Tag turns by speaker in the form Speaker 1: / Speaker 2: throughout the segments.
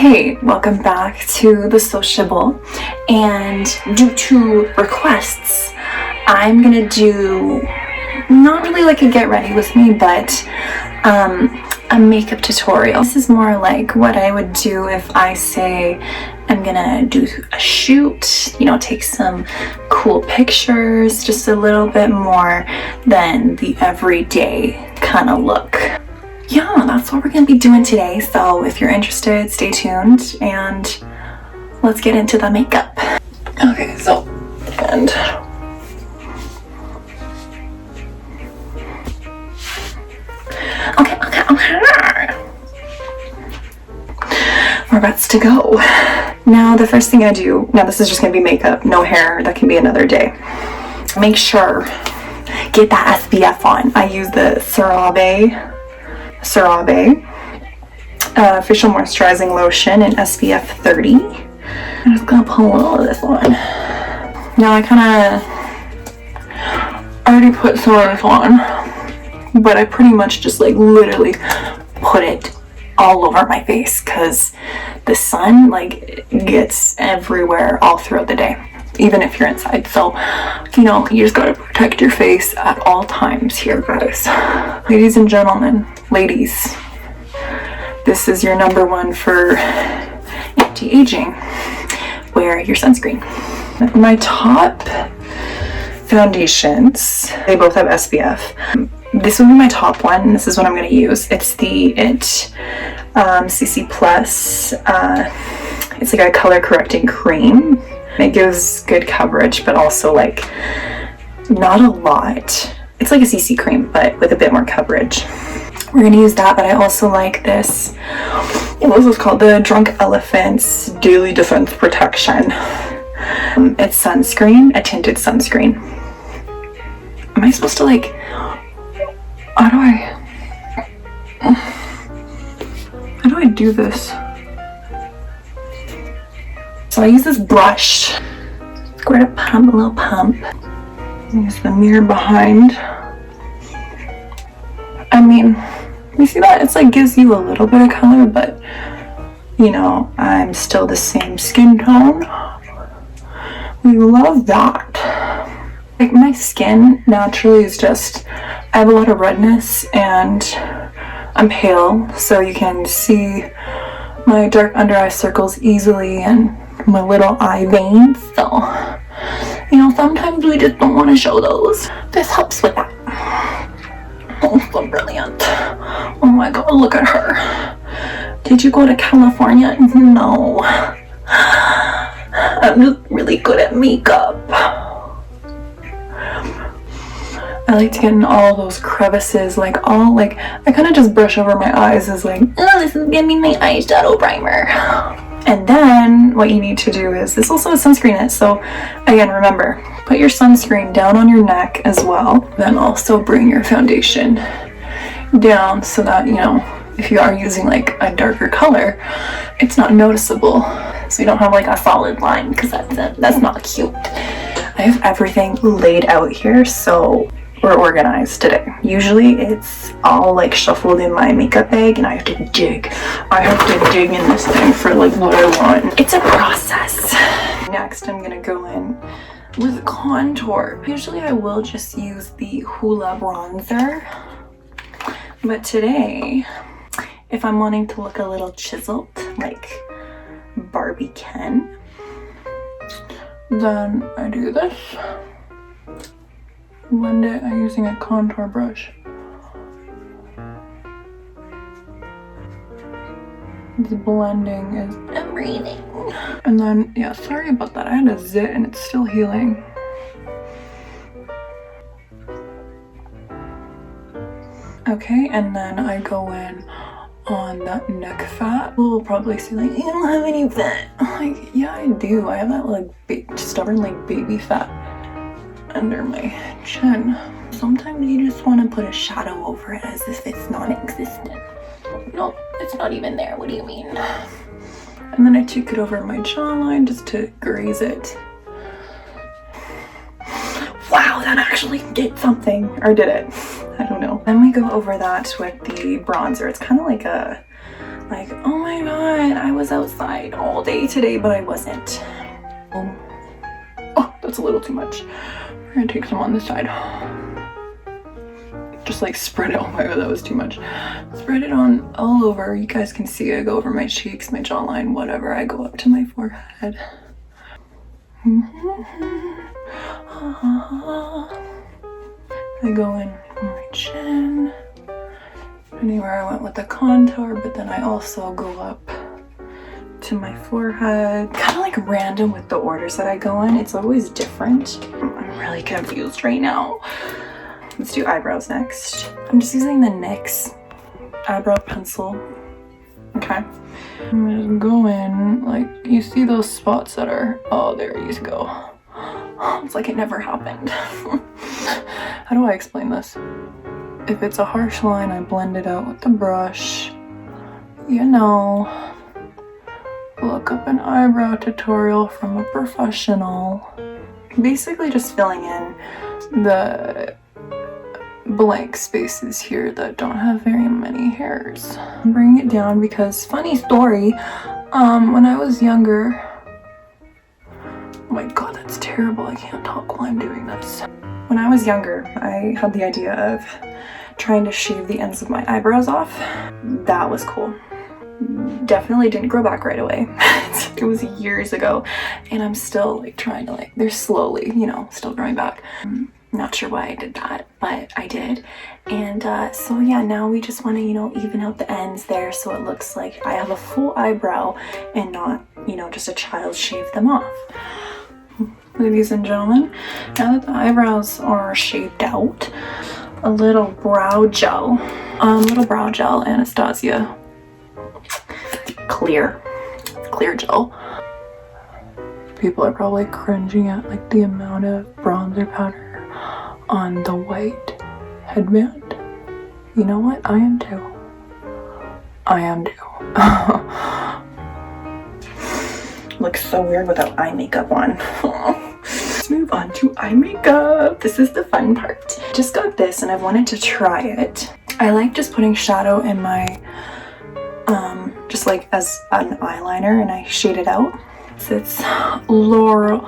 Speaker 1: Hey, welcome back to The Sociable, and due to requests, I'm gonna do not really like a get ready with me, but a makeup tutorial. This is more like what I would do if I say I'm gonna do a shoot, you know, take some cool pictures, just a little bit more than the everyday kind of look. Yeah, that's what we're gonna be doing today. So if you're interested, stay tuned and let's get into the makeup. Okay, so, and okay. We're about to go. Now, the first thing I do, now this is just gonna be makeup, no hair, that can be another day. Make sure, get that SPF on. I use the CeraVe facial moisturizing lotion in SPF 30. I'm just gonna pull a little of this on. Now I kind of already put some of this on, but I pretty much just like literally put it all over my face because the sun like gets everywhere all throughout the day, even if you're inside. So, you know, you just gotta protect your face at all times here, guys. Ladies and gentlemen, ladies, this is your number one for anti-aging. Wear your sunscreen. My top foundations, they both have SPF. This will be my top one. This is what I'm gonna use. It's the CC Plus. It's like a color correcting cream. It gives good coverage, but also like not a lot. It's like a CC cream, but with a bit more coverage. We're gonna use that, but I also like this. This is called the Drunk Elephant's Daily Defense Protection. It's sunscreen, a tinted sunscreen. Am I supposed to like, how do I do this? So I use this brush. Squirt a pump, a little pump. Use the mirror behind. I mean, you see that? It's like gives you a little bit of color, but you know, I'm still the same skin tone. We love that. Like my skin naturally is just, I have a lot of redness and I'm pale, so you can see my dark under eye circles easily and my little eye veins. So, you know, sometimes we just don't want to show those. This helps with that. Oh, so brilliant. Oh my god, look at her. Did you go to California? No. I'm just really good at makeup. I like to get in all those crevices, like all like, I kind of just brush over my eyes as like, oh, this is gonna be my eyeshadow primer. And then what you need to do is, this also has sunscreen in it, so again, remember, put your sunscreen down on your neck as well. Then also bring your foundation down so that, you know, if you are using like a darker color, it's not noticeable. So you don't have like a solid line, because that's not cute. I have everything laid out here, so we're organized today. Usually it's all like shuffled in my makeup bag and I have to dig. I have to dig in this thing for like what I want. It's a process. Next, I'm gonna go in with contour. Usually I will just use the Hoola bronzer, but today, if I'm wanting to look a little chiseled like Barbie Ken, then I do this. Blend it using a contour brush. The blending is everything. And then, yeah, sorry about that. I had a zit and it's still healing. Okay, and then I go in on that neck fat. People will probably say like, you don't have any fat. I'm like, yeah, I do. I have that like stubborn like baby fat under my chin. Sometimes you just want to put a shadow over it as if it's non-existent. No, it's not even there. What do you mean? And then I take it over my jawline just to graze it. Wow, that actually did something. Or did it? I don't know. Then we go over that with the bronzer. It's kind of like a Like, oh my god, I was outside all day today, but I wasn't. Oh, that's a little too much. We're gonna take some on this side. Just like spread it. Oh my god, that was too much. Spread it on all over. You guys can see I go over my cheeks, my jawline, whatever. I go up to my forehead. I go in on my chin. Anywhere I went with the contour, but then I also go up to my forehead. Kind of like random with the orders that I go in. It's always different. I'm really confused right now. Let's do eyebrows next. I'm just using the NYX eyebrow pencil. Okay. I'm gonna go in, like, you see those spots that are, oh, there you go. It's like it never happened. How do I explain this? If it's a harsh line, I blend it out with the brush. You know, look up an eyebrow tutorial from a professional. Basically just filling in the blank spaces here that don't have very many hairs. Bring it down because, funny story, when I was younger, oh my god, that's terrible. I can't talk while I'm doing this. When I was younger, I had the idea of trying to shave the ends of my eyebrows off. That was cool. Definitely didn't grow back right away. It was years ago, and I'm still like trying to, like, they're slowly, you know, still growing back. Not sure why I did that, but I did. And so yeah, now we just want to, you know, even out the ends there so it looks like I have a full eyebrow and not, you know, just a child shaved them off. Ladies and gentlemen, now that the eyebrows are shaved out, a little brow gel, Anastasia clear gel. People are probably cringing at like the amount of bronzer powder on the white headband. You know what? I am too. Looks so weird without eye makeup on. Let's move on to eye makeup. This is the fun part. Just got this and I've wanted to try it. I like just putting shadow in my, just like as an eyeliner, and I shade it out. So it's Laura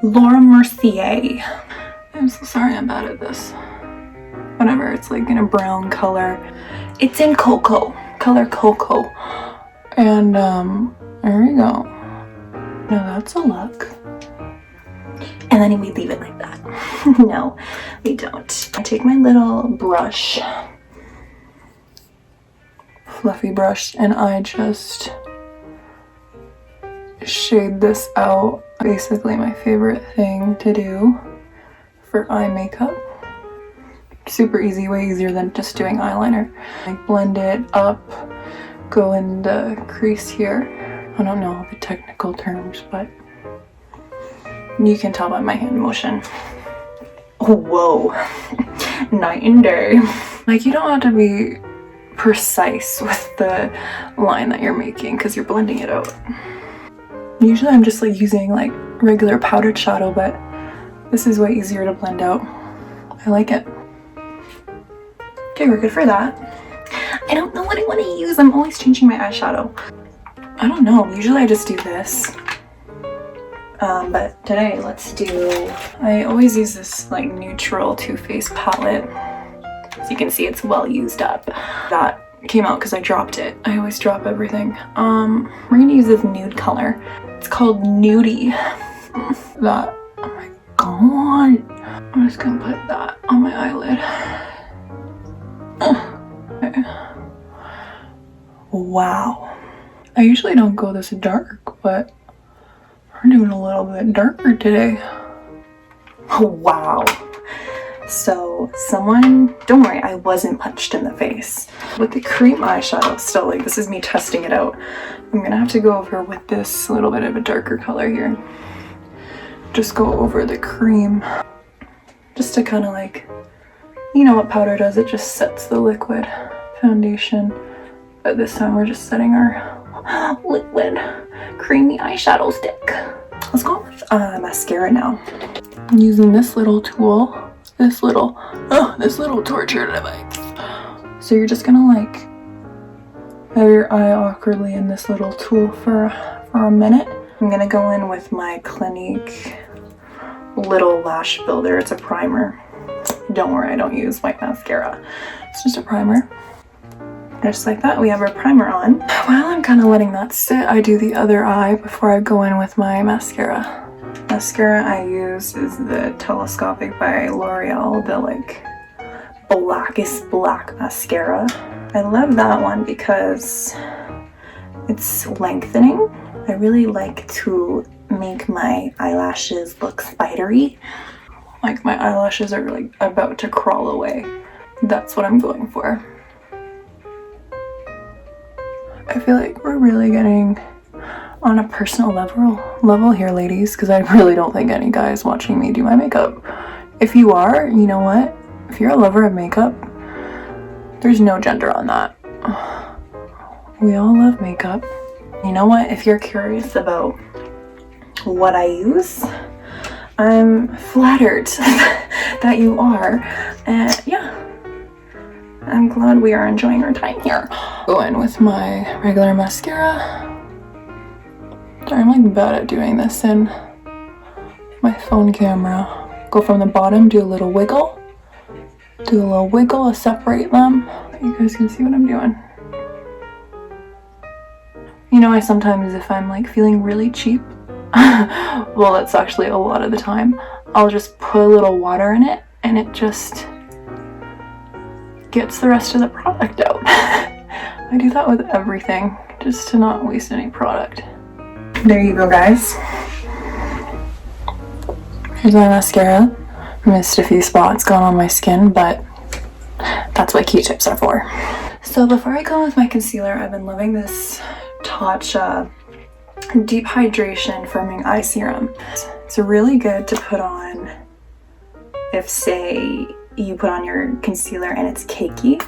Speaker 1: Mercier. I'm so sorry I'm bad at this. Whatever, it's like in a brown color. It's in color cocoa. And there we go. Now that's a look. And then we leave it like that. No, we don't. I take my little brush, fluffy brush, and I just shade this out. Basically my favorite thing to do for eye makeup. Super easy, way easier than just doing eyeliner. I blend it up, go in the crease here. I don't know the technical terms, but you can tell by my hand motion. Oh, whoa. Night and day. Like, you don't have to be precise with the line that you're making because you're blending it out. Usually I'm just like using like regular powdered shadow, but this is way easier to blend out. I like it. Okay, we're good for that. I don't know what I want to use. I'm always changing my eyeshadow. I don't know. Usually I just do this. But today let's do, I always use this like neutral Too Faced palette. As you can see, it's well used up. That came out because I dropped it. I always drop everything. We're gonna use this nude color. It's called Nudie. That, oh my god. I'm just gonna put that on my eyelid. Okay. Wow. I usually don't go this dark, but we're doing a little bit darker today. Oh, wow. So someone, don't worry, I wasn't punched in the face. With the cream eyeshadow, still, like, this is me testing it out. I'm gonna have to go over with this little bit of a darker color here. Just go over the cream. Just to kind of like, you know what powder does, it just sets the liquid foundation. But this time we're just setting our liquid creamy eyeshadow stick. Let's go with mascara now. I'm using this little tool, this little torture device. So you're just gonna like have your eye awkwardly in this little tool for a minute. I'm gonna go in with my Clinique little lash builder. It's a primer. Don't worry, I don't use white mascara. It's just a primer. Just like that, we have our primer on. While I'm kind of letting that sit, I do the other eye before I go in with my mascara. Mascara I use is the Telescopic by L'Oreal, the like blackest black mascara. I love that one because it's lengthening. I really like to make my eyelashes look spidery. Like my eyelashes are like about to crawl away. That's what I'm going for. I feel like we're really getting on a personal level here, ladies, because I really don't think any guy is watching me do my makeup. If you are, you know what? If you're a lover of makeup, there's no gender on that. We all love makeup. You know what? If you're curious about what I use, I'm flattered that you are. And yeah, I'm glad we are enjoying our time here. Go in with my regular mascara. I'm like bad at doing this in my phone camera. Go from the bottom, do a little wiggle. Do a little wiggle to separate them. You guys can see what I'm doing. You know, I sometimes, if I'm like feeling really cheap, well, that's actually a lot of the time, I'll just put a little water in it and it just gets the rest of the product out. I do that with everything, just to not waste any product. There you go, guys. Here's my mascara. Missed a few spots going on my skin, but that's what Q-tips are for. So before I go with my concealer, I've been loving this Tatcha Deep Hydration Firming Eye Serum. It's really good to put on if, say, you put on your concealer and it's cakey.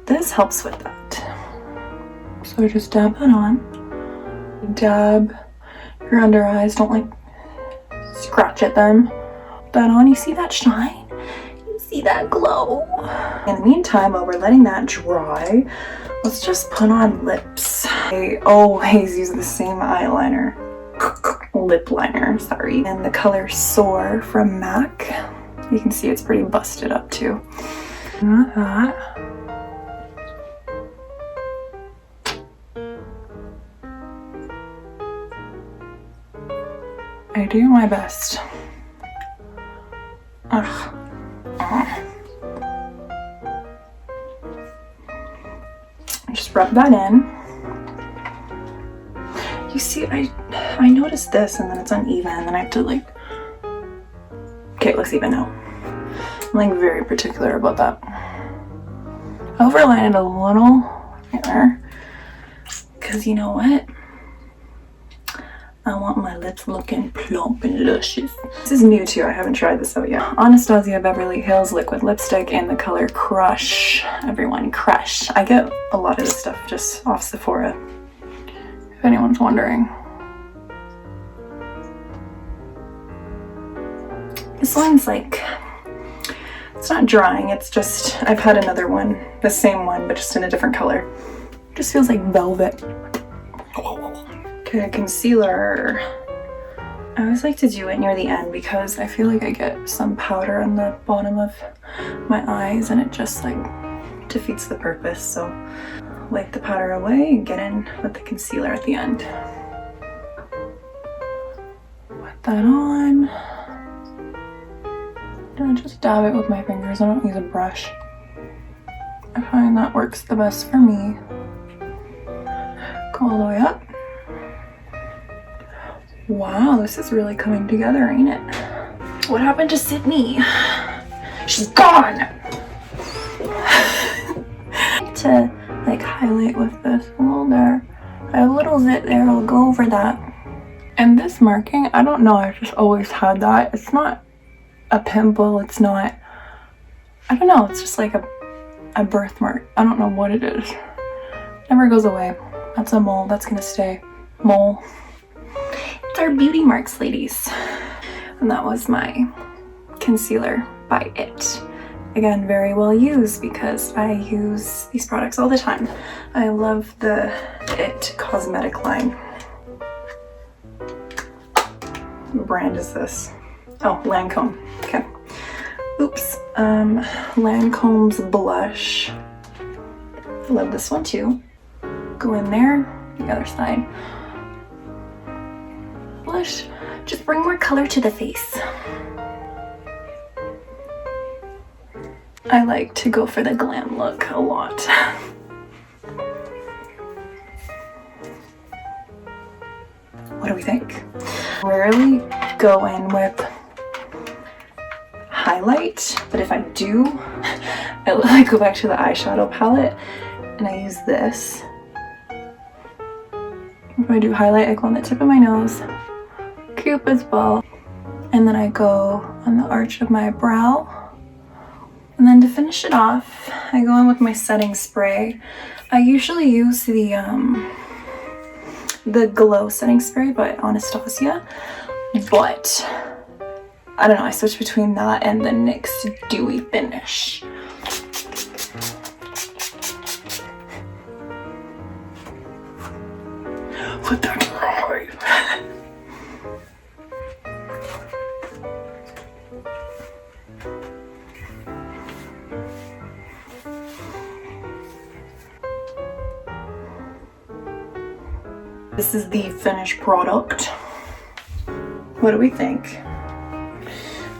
Speaker 1: This helps with that. So just dab that on. Dab your under eyes. Don't like scratch at them. That on. You see that shine? You see that glow? In the meantime, while we're letting that dry, let's just put on lips. I always use the same eyeliner. Lip liner, sorry. And the color Soar from MAC. You can see it's pretty busted up too. Not that. I do my best. Ugh. Just rub that in. You see, I noticed this and then it's uneven and then I have to like, okay, it looks even now. I'm like very particular about that. Overline it a little here, because you know what? I want my lips looking plump and luscious. This is new too, I haven't tried this out yet. Anastasia Beverly Hills liquid lipstick in the color Crush. Everyone, Crush. I get a lot of this stuff just off Sephora, if anyone's wondering. This one's like, it's not drying, it's just, I've had another one, the same one, but just in a different color. It just feels like velvet. Okay, concealer. I always like to do it near the end because I feel like I get some powder on the bottom of my eyes and it just like defeats the purpose. So wipe the powder away and get in with the concealer at the end. Put that on. I just dab it with my fingers. I don't use a brush. I find that works the best for me. Go all the way up. Wow, this is really coming together, ain't it? What happened to Sydnee? She's gone! To like highlight with this a little there. I have a little zit there, I'll go over that. And this marking, I don't know, I've just always had that. It's not a pimple, it's not, I don't know, it's just like a birthmark. I don't know what it is. Never goes away. That's a mole, that's gonna stay. Mole. It's our beauty marks, ladies. And that was my concealer by It. Again, very well used because I use these products all the time. I love the It cosmetic line. What brand is this? Oh, Lancome. Okay. Oops. Lancome's blush. Love this one too. Go in there, the other side. Blush. Just bring more color to the face. I like to go for the glam look a lot. What do we think? Rarely go in with highlight, but if I do, I go back to the eyeshadow palette and I use this. If I do highlight, I go on the tip of my nose, Cupid's bow, and then I go on the arch of my brow. And then to finish it off, I go in with my setting spray. I usually use the Glow setting spray by Anastasia, but I don't know, I switch between that and the NYX Dewy Finish. Put that right. This is the finished product. What do we think?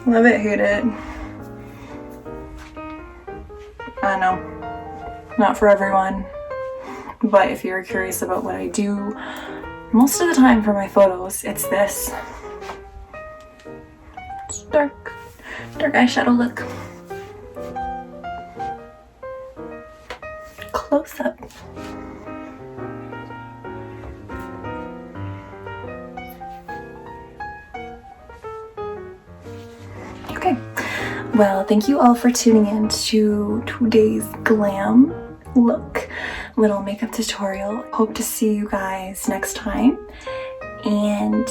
Speaker 1: Love it, hate it. I know, not for everyone, but if you're curious about what I do most of the time for my photos, it's this. It's dark eyeshadow look. Close up. Okay, well, thank you all for tuning in to today's glam look little makeup tutorial. Hope to see you guys next time and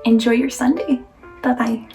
Speaker 1: enjoy your Sunday. Bye bye.